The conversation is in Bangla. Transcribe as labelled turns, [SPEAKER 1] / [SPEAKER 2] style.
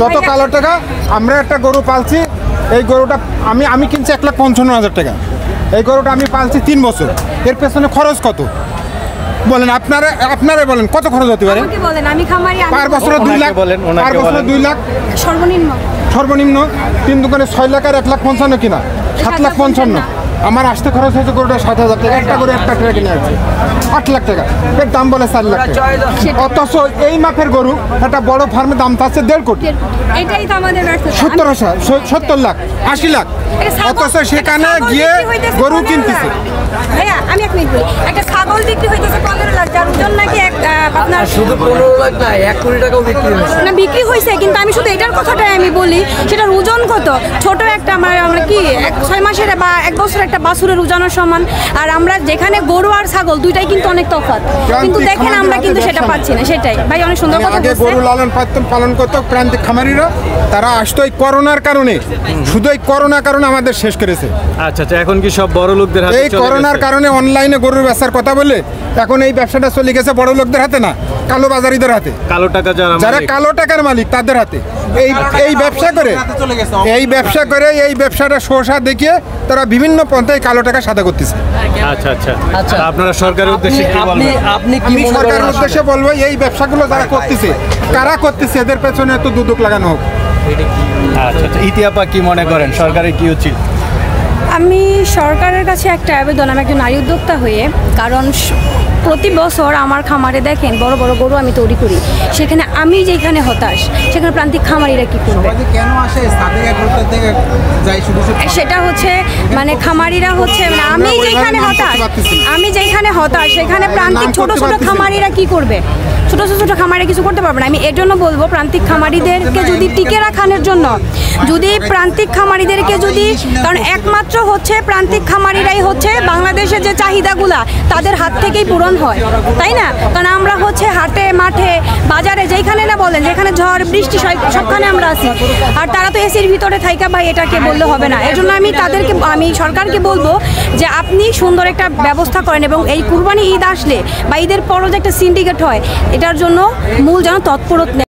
[SPEAKER 1] যত কালো টাকা আমরা একটা গরু পালছি, এই গরুটা আমি কিনছি 1,55,000 টাকা। এই গরুটা আমি পালছি 3 বছর। এর পেছনে খরচ কত বলেন? আপনারা বলেন কত খরচ হতে পারে? পার বছরে 2 লাখ, পার বছরে 2 লাখ সর্বনিম্ন। 3 দোকানে 6 লাখ আর 1,55,000 কিনা 7,55,000। আমার আসতে খরচ হয়েছে গরুটা 7,000 টাকা। একটা গরু 1 লাখ টাকা কিনে আছে 8 লাখ টাকা। এর দাম বলে 4 লাখ টাকা। অথচ এই মাপের গরু একটা বড় ফার্মের দাম থাকছে 1.5 কোটি, 70 লাখ 80 লাখ। অথচ সেখানে গিয়ে গরু কিনতেছে।
[SPEAKER 2] আমি এক মিনিট বলি, একটা ছাগল বিক্রি হইতেছে 15 লাখ, যার ওজন নাকি আপনার
[SPEAKER 3] শুধু 15 লাখ না 1 কোটি টাকাও বিক্রি হয়েছে।
[SPEAKER 2] না বিক্রি হয়েছে, কিন্তু আমি শুধু এটার কথাটাই আমি বলি, সেটার ওজন কত? ছোট একটা আমরা কি 6 মাসের বা 1 বছর একটা বাছুরের ওজনের সমান। আর আমরা যেখানে গরু আর ছাগল দুইটাই কিন্তু অনেক তফাৎ, কিন্তু দেখেন আমরা কিন্তু সেটা পাচ্ছি না। সেটাই ভাই অনেক সুন্দর কথা বলছেন।
[SPEAKER 1] গরু লালন পালন করত প্রান্তিক খামারিরা, তারা আসতো এই করোনার কারণে, শুধু এই করোনার কারণে আমাদের শেষ করেছে।
[SPEAKER 4] আচ্ছা আচ্ছা, এখন কি সব বড় লোকদের হাতে?
[SPEAKER 1] এই করোনার কারণে অনলাইনে গরুর ব্যবসার কথা বলে এখন এই ব্যবসাটা চলে গেছে বড় লোকদের হাতে না, কালো বাজারিদের হাতে,
[SPEAKER 4] কালো টাকা
[SPEAKER 1] যারা কালো টাকার মালিক তাদের হাতে। এই ব্যবসা করে এই ব্যবসাটা শোষা দেখিয়ে তারা বিভিন্ন পন্থায় কালো টাকা সাদা করতেছে।
[SPEAKER 4] আচ্ছা আচ্ছা আচ্ছা, আপনারা সরকারের উদ্দেশ্যে কি বলবেন?
[SPEAKER 3] আপনি কি
[SPEAKER 1] সরকারের উদ্দেশ্যে বলবো, এই ব্যবসাগুলো যারা করতেছে, কারা করতেছে, এদের পেছনে একটু দুদক লাগানো হোক।
[SPEAKER 4] আচ্ছা আচ্ছা, ইতিহাপা কি মনে করেন সরকারের কি উচিত?
[SPEAKER 2] আমি সরকারের কাছে একটা আবেদন, আমি একজন নারী উদ্যোক্তা হয়ে, কারণ প্রতি বছর আমার খামারে দেখেন বড় বড় গরু আমি তৈরি করি, সেখানে আমি যেখানে হতাশ, সেখানে প্রান্তিক খামারিরা কি করবে? সেটা হচ্ছে মানে খামারিরা হচ্ছে মানে আমি যেখানে হতাশ সেখানে প্রান্তিক ছোট ছোট খামারিরা কি করবে? ছোট ছোট খামারে কিছু করতে পারবে না। আমি এর জন্য বলবো, প্রান্তিক খামারিদেরকে যদি টিকে রাখানোর জন্য, যদি প্রান্তিক খামারিদেরকে যদি, কারণ একমাত্র হচ্ছে প্রান্তিক খামারিরাই হচ্ছে বাংলাদেশের যে চাহিদাগুলা তাদের হাত থেকেই পূরণ হয়, তাই না? কারণ আমরা হচ্ছে হাটে মাঠে বাজারে যেখানে না বলেন, যেখানে ঝড় বৃষ্টি সবখানে আমরা আছি, আর তারা তো এসির ভিতরে থাইকা বা এটাকে বললে হবে না। এর জন্য আমি সরকারকে বলবো যে আপনি সুন্দর একটা ব্যবস্থা করেন, এবং এই কুরবানি ঈদ আসলে বা ঈদের পরও যে একটা সিন্ডিকেট হয়, এটার জন্য মূল যেন তৎপরতা